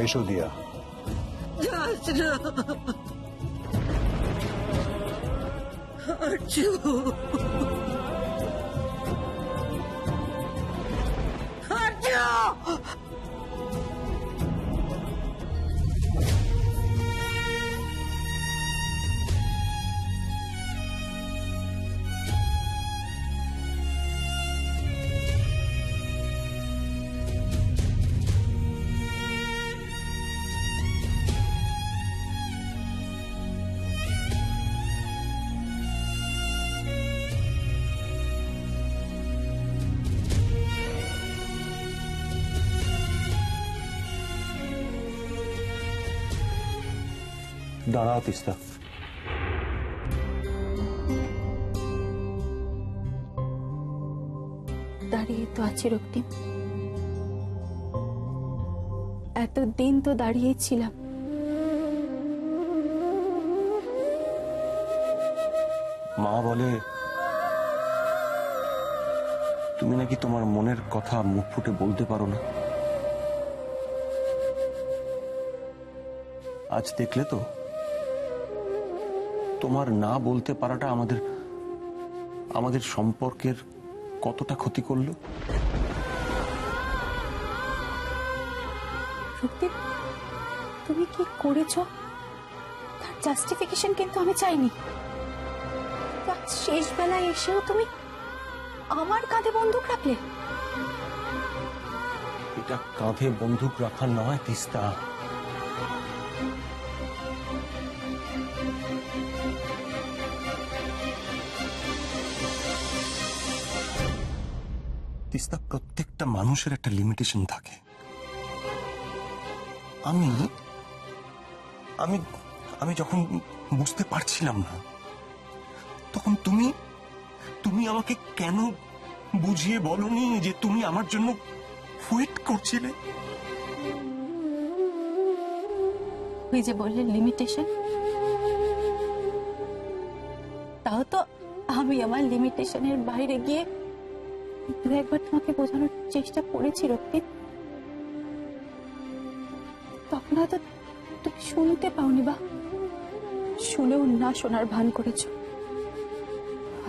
এসো দিয়া। আর্যু, আর্যু, দাঁড়াও তিস্তা। দাঁড়িয়ে তো আছি রক্তিম, এতদিন তো দাঁড়িয়ে ছিলাম। মা বলে তুমি নাকি তোমার মনের কথা মুখ ফুটে বলতে পারো না। আজ দেখলে তো তোমার না বলতে পারাটা আমাদের সম্পর্কের কতটা ক্ষতি করলো। রক্তিম, তুমি কি করেছ তার জাস্টিফিকেশন কিন্তু আমি চাইনি। আজ শেষ বেলায় এসেও তুমি আমার কাঁধে বন্দুক রাখলে। এটা কাঁধে বন্দুক রাখা নয় তিস্তা, তিস্তা প্রত্যেকটা মানুষের একটা লিমিটেশন থাকে। আমি আমি আমি যখন বুঝতে পারছিলাম না, তখন তুমি আমাকে কেন বুঝিয়ে বলনি যে তুমি আমার জন্য ওয়েট করছিলে। ওই যে বললেন লিমিটেশন, তাও তো আমি আমার লিমিটেশনের বাইরে গিয়ে দু একবার তোমাকে বোঝানোর চেষ্টা করেছি রক্তিম। তখন হয়তো তুমি শুনতে পাওনি, বা শুনেও না শোনার ভান করেছো।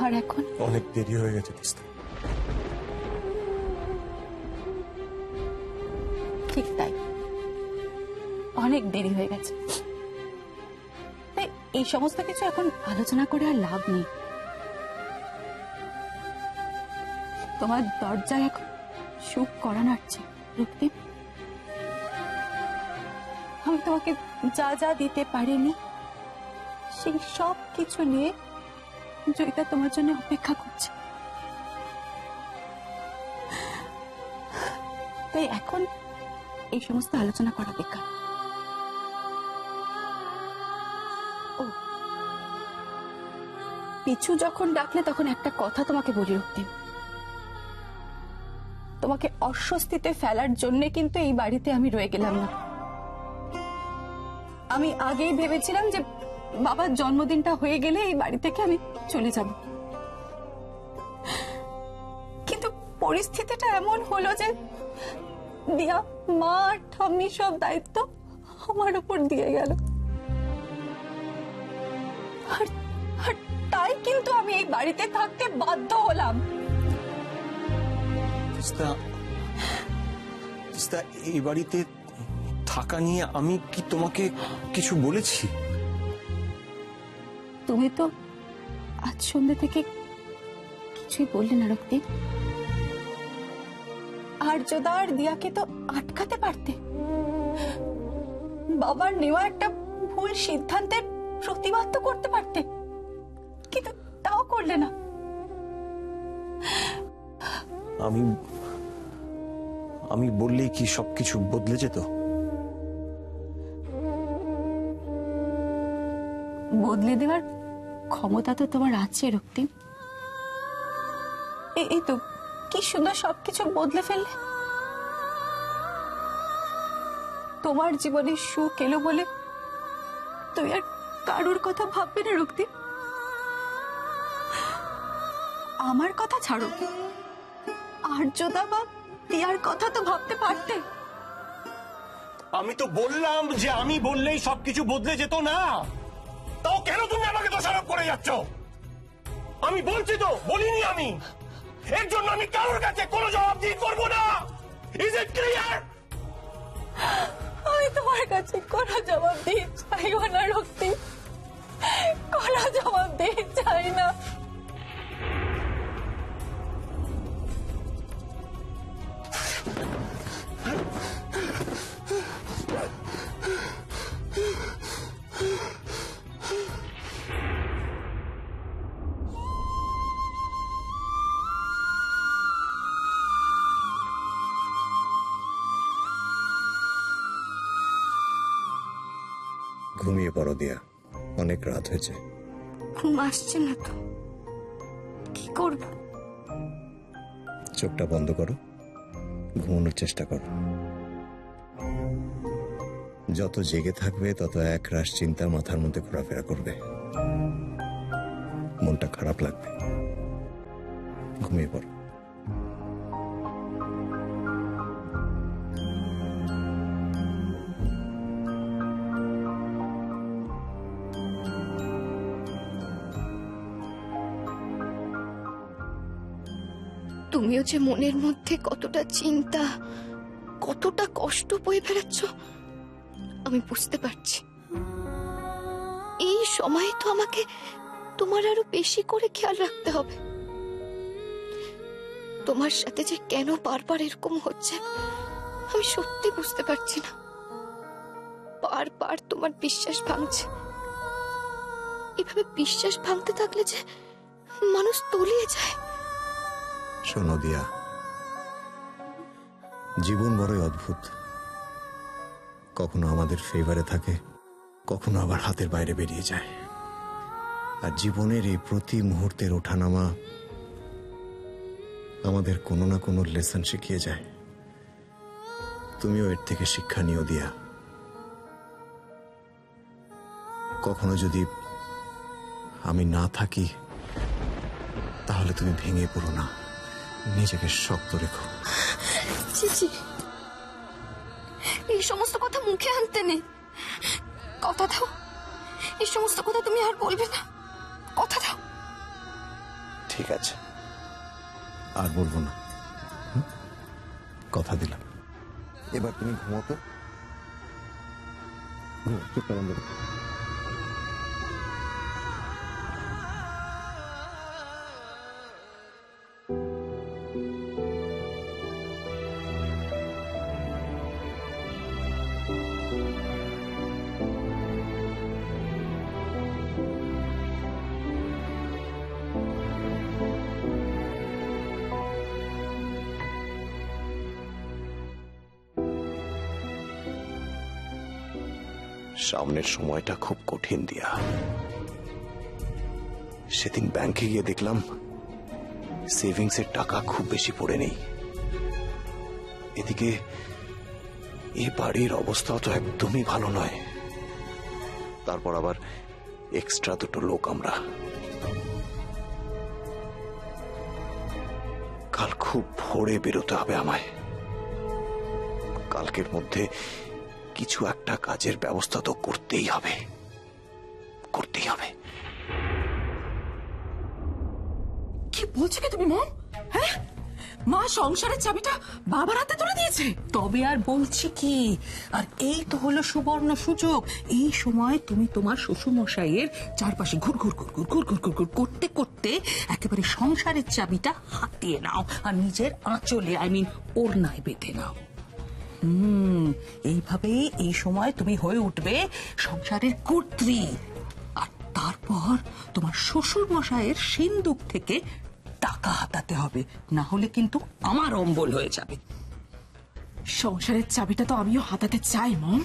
আর এখন অনেক দেরি হয়ে গেছে তিস্তা। ঠিক তাই, অনেক দেরি হয়ে গেছে। তাই এই সমস্ত কিছু এখন আলোচনা করে আর লাভ নেই। তোমার দরজায় এখন সুখ করা নাড়ছে রক্তিম। আমি তোমাকে যা যা দিতে পারিনি সেই সব কিছু নিয়ে জয়িতা তোমার জন্য অপেক্ষা করছে। তাই এখন এই সমস্ত আলোচনা করা বেকার। ও, পিছু যখন ডাকলে তখন একটা কথা তোমাকে বলি রক্তিম, তোমাকে অস্বস্তিতে ফেলার জন্য কিন্তু এই বাড়িতে আমি রয়ে গেলাম না। আমি আগেই ভেবেছিলাম যে বাবার জন্মদিনটা হয়ে গেলে এই বাড়ি থেকে আমি চলে যাব, কিন্তু পরিস্থিতিটা এমন হলো যে দিয়া, মা, ঠাম্মি সব দায়িত্ব আমার উপর দিয়ে গেল। আর তাই কিন্তু আমি এই বাড়িতে থাকতে বাধ্য হলাম। এই বাড়িতে থাকা নিয়ে আমি কি তোমাকে কিছু বলেছি? তুমি তো আজ সন্ধ্যা থেকে কিছুই বললে না রক্তিম। আর্যদা আর দিয়াকে তো আটকাতে পারতে, বাবার নেওয়া একটা ভুল সিদ্ধান্তের প্রতিবাদ তো করতে পারতে, কিন্তু তাও করলে না। আমি বললেই কি সবকিছু বদলে যেত? বদলে দেওয়ার ক্ষমতা তো তোমার আছে রক্তিম। এই তো কি সুন্দর সবকিছু বদলে ফেললে। তোমার জীবনে সুখ এলো বলে তুমি আর কারোর কথা ভাববে না রক্তিম। আমার কথা ছাড়ো, আর্যদা বা দিয়ার কথা তো ভাবতে পারতে। আমি তো বললাম যে আমি বললেই সবকিছু বদলে যেত না। তাও কেন তুমি আমাকে দোষারোপ করে যাচ্ছ? আমি বলছি তো, বলিনি আমি? এর জন্য আমি কারোর কাছে কোনো জবাবদিহি করবো না। Is it clear? আমি তোমার কাছে কোনো জবাব দিয়ে চাইও না রক্তি, কোনো জবাব দিয়ে চাই না। ঘুমিয়ে পড়ো দিয়া, অনেক রাত হয়েছে। ঘুম আসছে না তো, কি করব? চোখটা বন্ধ করো, ঘুমানোর চেষ্টা করো। যত জেগে থাকবে তত এক রাশ চিন্তা মাথার মধ্যে ঘোরাফেরা করবে, মনটা খারাপ লাগবে। ঘুমিয়ে পড়ো। তুমিও যে মনের মধ্যে কতটা চিন্তা, কতটা কষ্ট বয়ে বেড়াচ্ছ আমি বুঝতে পারছি। এই সময় তো আমাকে তোমার আরো বেশি করে খেয়াল রাখতে হবে। তোমার সাথে যে কেন বারবার এরকম হচ্ছে আমি সত্যি বুঝতে পারছি না। বারবার তোমার বিশ্বাস ভাঙছে। এভাবে বিশ্বাস ভাঙতে থাকলে যে মানুষ তলিয়ে যায়। শোনো দিয়া, জীবন বড়ই অদ্ভুত। কখনো আমাদের ফেভারে থাকে, কখনো আবার হাতের বাইরে বেরিয়ে যায়। আর জীবনের এই প্রতি মুহূর্তের ওঠানামা আমাদের কোনো না কোনো লেসন শিখিয়ে যায়। তুমিও এর থেকে শিক্ষা নিও দিয়া। কখনো যদি আমি না থাকি তাহলে তুমি ভেঙে পড়ো না, নিজেকে শক্ত রেখো। চিচি, এই সমস্ত কথা মুখে আনতে নেই। কথা দাও, এই সমস্ত কথা তুমি আর বলবে না। কথা দাও। ঠিক আছে, আর বলবো না। কথা দিলাম। এবার তুমি ঘুমাও তো। চুপটা বন্ধ করো। সামনের সময়টা খুব কঠিন দিয়া। সেদিন ব্যাংকে গিয়ে দেখলাম সেভিংসের টাকা খুব বেশি পড়ে নেই। এদিকে এই বাড়ির অবস্থাও তো একদমই ভালো নয়। তারপর আবার এক্সট্রা দুটো লোক আমরা। কাল খুব ভোরে বেরোতে হবে আমায়। কালকের মধ্যে কিছু একটা কাজের ব্যবস্থা তো করতেই হবে, করতেই হবে। কি বলছো কি তুমি মম? হ্যাঁ, মা সংসারের চাবিটা বাবার হাতে তুলে দিয়েছে। তবে আর বলছি কি, আর এই তো হলো সুবর্ণ সুযোগ। এই সময় তুমি তোমার শ্বশুর মশাইয়ের চারপাশে ঘুর ঘুর ঘুর ঘুর ঘুর ঘুর ঘুর ঘুর করতে করতে একেবারে সংসারের চাবিটা হাতিয়ে নাও আর নিজের আঁচলে, ওড়নায় বেঁধে নাও। এইভাবে এই সময় তুমি হয়ে উঠবে সংসারের কর্ত্রী। আর তারপর তোমার শ্বশুর মশাইয়ের সিন্দুক থেকে টাকা হাতাতে হবে, না হলে কিন্তু আমার অম্বল হয়ে যাবে। সংসারের চাবিটা তো আমিও হাতাতে চাই মম,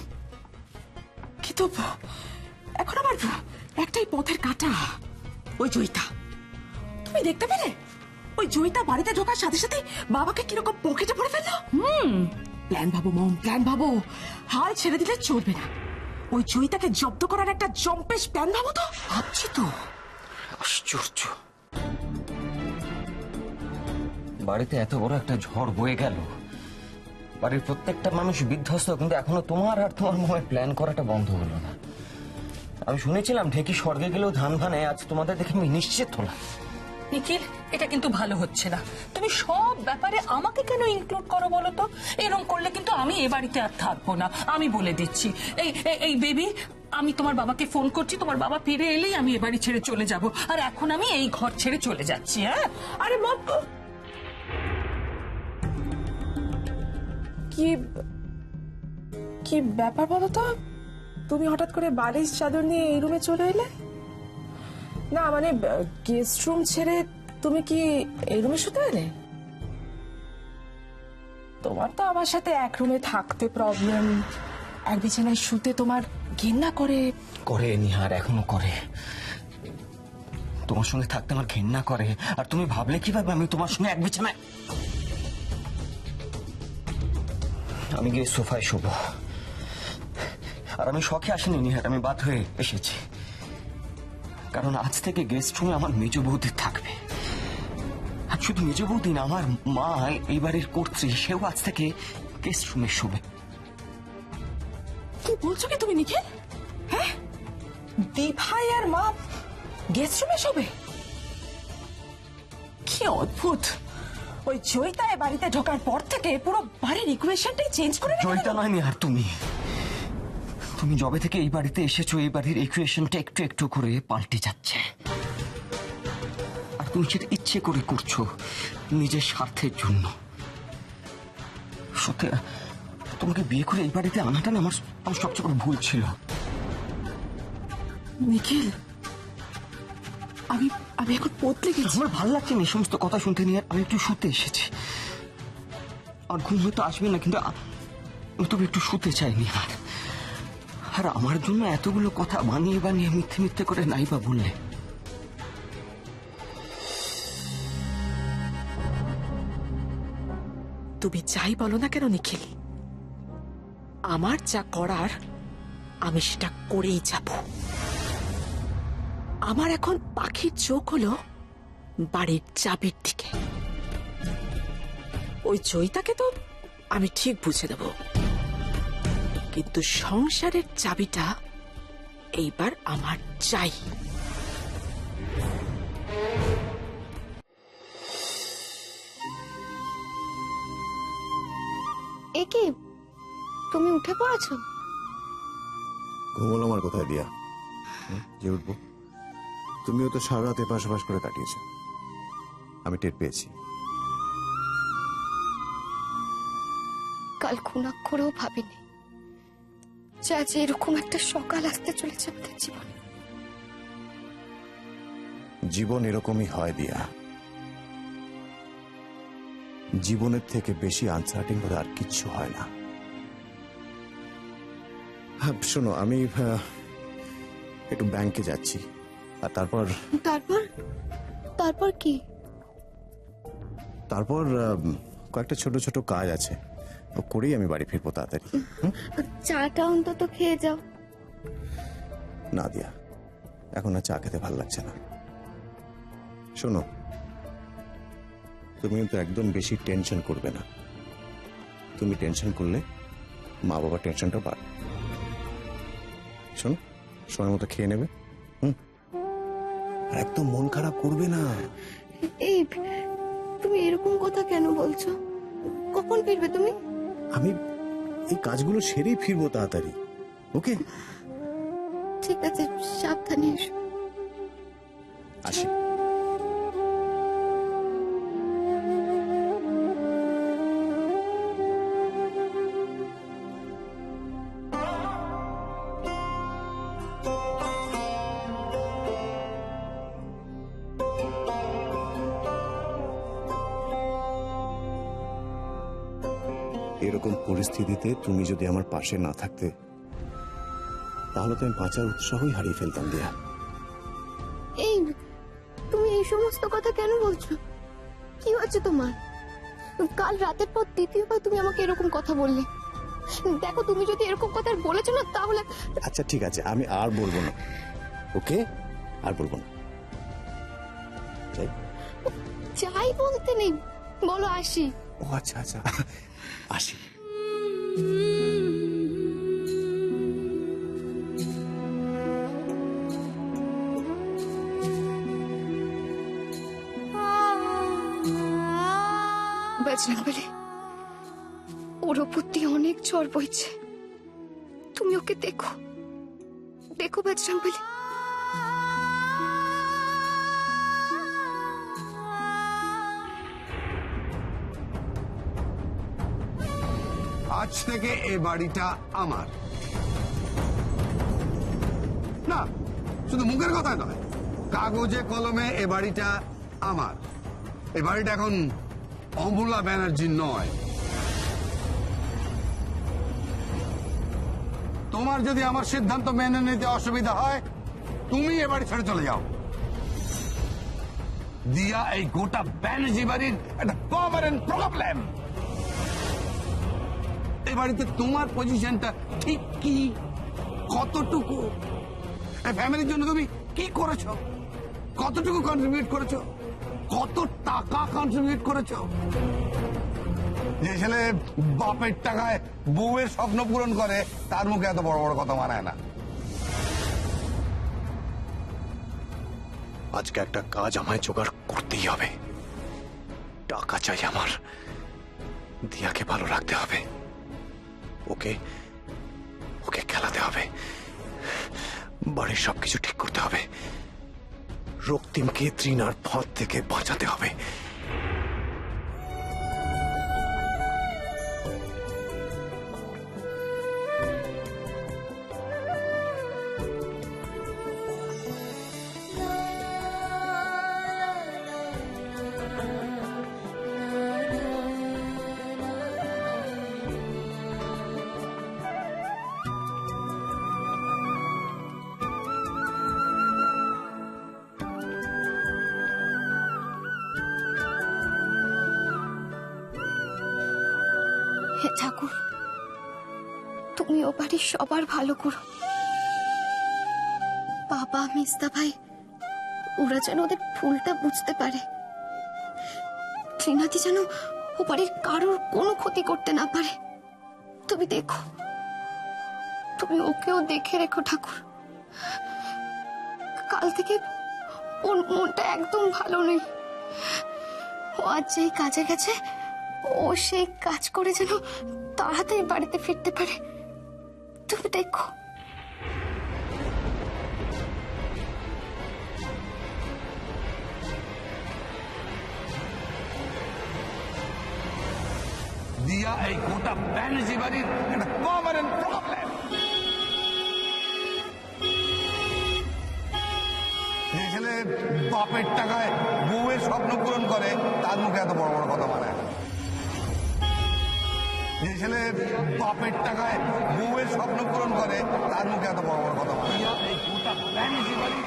কিন্তু এখন আমার একটাই পথের কাটা, ওই জয়িতা। তুমি দেখতে পেলে ওই জয়িতা বাড়িতে ঢোকার সাথে সাথে বাবাকে কিরকম পকেটে ভরে ফেললো। প্ল্যান ভাবো মম, প্ল্যান ভাবো। হাল ছেড়ে দিলে চলবে না। ওই জয়িতাকে জব্দ করার একটা জম্পেশ প্ল্যান ভাবো তো। ভাবছি তো। আশ্চর্য, বাড়িতে এত বড় একটা ঝড় বয়ে গেল, বাড়ির প্রত্যেকটা মানুষ বিধ্বস্ত, কিন্তু এখনো তোমার আর তোমার মামার প্ল্যান করাটা বন্ধ হলো না। আমি শুনেছিলাম ঢেকি স্বর্গে গেলেও ধান ভানে, আজ তোমাদের দেখে আমি নিশ্চিত হলাম। নিখিল, এটা কিন্তু ভালো হচ্ছে না। তুমি সব ব্যাপারে আমাকে কেন ইনক্লুড করো বলো তো? এরকম করলে কিন্তু আমি এ বাড়িতে আর থাকবো না, আমি বলে দিচ্ছি। এই বেবি, আমি তোমার বাবাকে ফোন করছি, তোমার বাবা ফিরে এলেই আমি এ বাড়ি ছেড়ে চলে যাব। আর এখন আমি এই ঘর ছেড়ে চলে যাচ্ছি। হ্যাঁ, আরে মত কি কি ব্যাপার বলো তো? তুমি হঠাৎ করে বালিশ চাদর নিয়ে এই রুমে চলে এলে? না মানে গেস্ট রুম ছেড়ে তুমি কি এই রুমে শুতে এলে? তোমার তো আমার সাথে এক রুমে থাকতে প্রবলেম, এক বিছানায় শুতে তোমার ঘেন্না করে। করে নিহার, এখনো করে। তোমার সঙ্গে থাকতে আমার ঘেন্না করে। আর তুমি ভাবলে কিভাবে আমি তোমার সঙ্গে এক বিছানায়? আমি গিয়ে সোফায় শোব। আর আমি শখে আসিনি নিহার, আমি বাধ্য হয়ে এসেছি। কারণ আজ থেকে গেস্ট রুমে আমার মেজ বৌদি থাকবে। আর শুধু মেজ বৌদি না, আমার মা, এই বাড়ির কর্ত্রী, সেও আজ থেকে গেস্ট রুমে শোবে। কি বলছো কি তুমি নিখিল? হ্যাঁ, দিভাই আর মা গেস্ট রুমে শোবে? কি অদ্ভুত! ওই জয়িতা এ বাড়িতে ঢোকার পর থেকে পুরো বাড়ির ইকুয়েশনটাই চেঞ্জ করে দিল। জয়িতা নয় নিহার, তুমি যবে থেকে এই বাড়িতে এসেছো, এই বাড়ির ইকুয়েশনটা একটু একটু করে পাল্টে যাচ্ছে। আর তুমি সেটা ইচ্ছে করে করছো, নিজের স্বার্থের জন্য। সত্যি, তোমাকে বিয়ে করে এই বাড়িতে আনাটা না আমার সবচেয়ে বড় ভুল ছিল। নিখিল, আমি এখন বদলে গেছি। আমার ভালো লাগছে না এই সমস্ত কথা শুনতে নিয়ে। আমি একটু শুতে এসেছি। আর ঘুম হয়তো আসবে না, কিন্তু আমি তবে একটু শুতে চাইনি। আর আমার জন্য এতগুলো কথা বানিয়ে বানিয়ে মিথ্যে মিথ্যে করে নাই বা বললে। তুমি যাই বলো না কেন নিখিল, আমার যা করার আমি সেটা করেই যাব। আমার এখন পাখির চোখ হলো বাড়ির চাবির দিকে। ওই জয়িতাকে তো আমি ঠিক বুঝে দেব, কিন্তু সংসারের চাবিটা এইবার আমার চাই। এ কি, তুমি উঠে পড়েছো? ঘুমল আমার কোথায় দিয়া? যে উঠবো? তুমিও তো সারা রাত এপাশ ওপাশ করে কাটিয়েছ, আমি টের পেয়েছি। কাল খুনাক্ষরেও ভাবিনি যে আজ এরকম একটা সকাল আসতে চলেছে আমাদের জীবনে। জীবন এরকমই হয় দিয়া। জীবনের থেকে বেশি আনসার্টিং হলে আর কিচ্ছু হয় না। হ্যাঁ, শোনো, আমি একটু ব্যাংকে যাচ্ছি। আর তারপর তারপর কি? তারপর কয়েকটা ছোট ছোট কাজ আছে, ও করেই আমি বাড়ি ফিরবো তাড়াতাড়ি। চাটা অন্তত খেয়ে যাও। না দিয়া, এখন আর চা খেতে ভালো লাগছে না। শোনো, তুমি কিন্তু একদম বেশি টেনশন করবে না। তুমি টেনশন করলে মা বাবার টেনশনটা বাড়বে। শোনো, সময় মতো খেয়ে নেবে। আর একদম মন খারাপ করবে না। এই, তুমি এরকম কথা কেন বলছো? কখন ফিরবে তুমি? আমি এই কাজগুলো সেরেই ফিরবো তাড়াতাড়ি। ওকে, ঠিক আছে, সাবধানে এসো। আসি। এরকম পরিস্থিতিতে তুমি যদি আমার পাশে না থাকতে, তাহলে তো আমি বাঁচার উৎসাহই হারিয়ে ফেলতাম দিয়া। এই, তুমি এই সমস্ত কথা কেন বলছো? কি হচ্ছে তোমার? কাল রাতের পর দ্বিতীয়বার তুমি আমাকে এরকম কথা বললে। দেখো, তুমি যদি এরকম কথা বলেছো না, তাহলে আচ্ছা ঠিক আছে, আমি আর বলবো না। ওকে, আর বলবো না। যাই বলতে নেই, বলো আসি। ও আচ্ছা আচ্ছা, আসি। বজরং বলি, ওর ওপর দিয়ে অনেক ঝড় বইছে, তুমি ওকে দেখো, দেখো বজরং বলি। আজ থেকে এ বাড়িটা আমার। না, শুধু মুখের কথা নয়, কাগজে কলমে এ বাড়িটা আমার। এ বাড়িটা এখন অমূল্যা ব্যানার্জির নয়। তোমার যদি আমার সিদ্ধান্ত মেনে নিতে অসুবিধা হয়, তুমি এ বাড়ি ছেড়ে চলে যাও। দিয়া এই গোটা ব্যানার্জি বাড়ির একটা পার্মানেন্ট প্রবলেম। এই বাড়িতে তোমার পজিশনটা ঠিক কি, কতটুকু, এই ফ্যামিলির জন্য তুমি কি করেছো, কতটুকু কন্ট্রিবিউট করেছো, কত টাকা কন্ট্রিবিউট করেছো? যে ছেলে বাপের টাকায় বউয়ের স্বপ্ন পূরণ করে, তার মুখে এত বড় বড় কথা মানায় না। আজকে একটা কাজ আমায় জোগাড় করতেই হবে। টাকা চাই আমার। দিয়াকে ভালো রাখতে হবে, ওকে ওকে খেলাতে হবে, বাড়ির সবকিছু ঠিক করতে হবে, রক্তিমকে তৃণার ফাঁদ থেকে বাঁচাতে হবে। হে ঠাকুর, তুমি ও বাড়ির সবার ভালো করো। বাবা, মিস্তা ভাই, ওরা যেন ওদের ভুলটা বুঝতে পারে। ত্রিনাথি যেন ও বাড়ির কারোর কোনো ক্ষতি করতে না পারে। তুমি দেখো, তুমি ওকেও দেখে রেখো ঠাকুর। কাল থেকে ওর মনটা একদম ভালো নেই। ও আজ যেই কাজে গেছে, ও সেই কাজ করে যেন তাড়াতাড়ি বাড়িতে ফিরতে পারে। তুমি দেখো। দিয়া এই গোটা ব্যানার্জি বাড়ির একটা পার্মানেন্ট প্রবলেম। যে ছেলে বাপের টাকায় বউয়ের স্বপ্ন পূরণ করে, তার মুখে এত বড় বড় কথা মানায় না। যে ছেলে বাপের টাকায় বউয়ের স্বপ্ন পূরণ করে, তার মুখে এত বড় বড় কথা মানায় না। এই গোটা ব্যানার্জি বাড়ি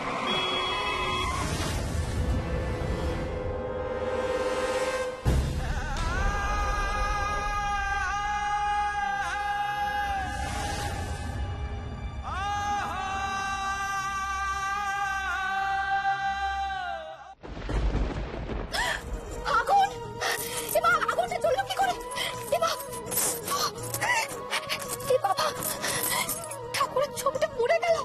আগুন! এবার আগুনটা জ্বললো কি করে? এবার এ বাবা, ঠাকুরের ছবিটা পুড়ে গেল।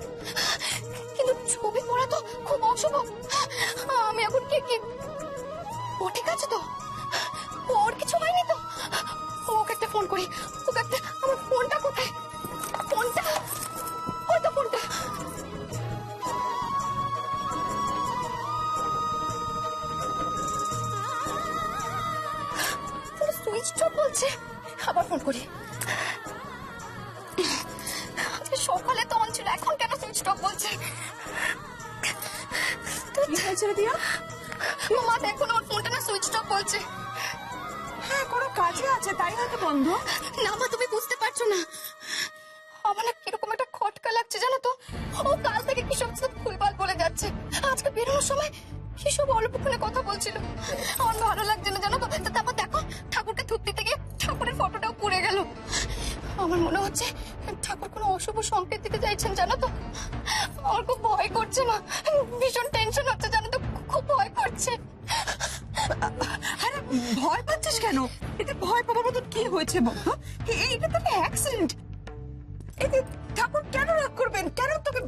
কিন্তু ছবি পড়া তো খুব অশুভ। আমি এখন কি ও ঠিক আছে তো? ওর কিছু হয়নি তো? ওকে একটা ফোন করি। ওকে একটা, আমার ফোনটা কোথায়? ফোনটা ওই তো ফোনটা। সুইচ অফ বলছে। আবার ফোন করি। আজকে সকালে তো অন ছিল, এখন কেন সুইচ অফ বলছে? কি হয়েছে দিয়া? মা দেখো না, ওর ফোনটা না সুইচ অফ বলছে। হ্যাঁ, কোনো কাজে আছে তাই হয়তো বন্ধ। না মা, তুমি বুঝতে পারছো না, আমার না কিরকম একটা খটকা লাগছে জানো তো। ও কাল থেকে কি সব ভুলভাল বলে যাচ্ছে। আজকে বেরোনোর সময় কি সব অল্পক্ষণে কথা বলছিল। আমার ভালো লাগছে না জানো তো। তারপর দেখো, ঠাকুরকে ধূপ দিতে গিয়ে ঠাকুরের ফটোটাও পুড়ে গেল। আমার মনে হচ্ছে ঠাকুর কোনো অশুভ সংকেত দিতে চাইছেন জানো তো। আমার খুব ভয় করছে মা, ভীষণ টেনশন হচ্ছে জানো তো, খুব ভয় করছে। আরে ভয় পাচ্ছিস কেন? এতে ভয় পাবার মতন কি হয়েছে বলতো? এইটা তো অ্যাক্সিডেন্ট। এতে ঠাকুর কেন রাগ করবেন? কেন তোকে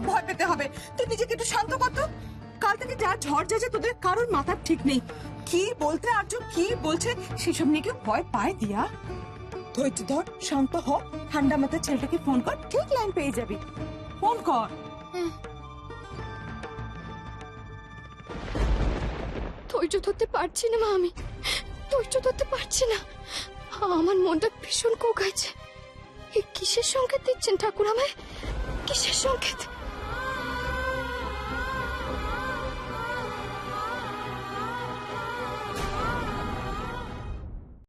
ভয় পেতে হবে? তুই নিজেকে একটু শান্ত কর তো। কাল থেকে যা ঝড় যাচ্ছে তোদের কারোর মাথার ঠিক নেই। কি বলতে আর্য কি বলছে সেসব নিয়ে কেউ ভয় পায় দিয়া? ধৈর্য ধর, শান্ত হ, ঠান্ডা মাথায় ছেলেটাকে ফোন কর, ঠিক লাইন পেয়ে যাবি। ফোন কর। ধৈর্য ধরতে পারছি না মা, আমি ধৈর্য ধরতে পারছি না। আমার মনটা ভীষণ কোকাইছে। কিসের সংকেত দিচ্ছেন ঠাকুর আমায়? কিসের সংকেত?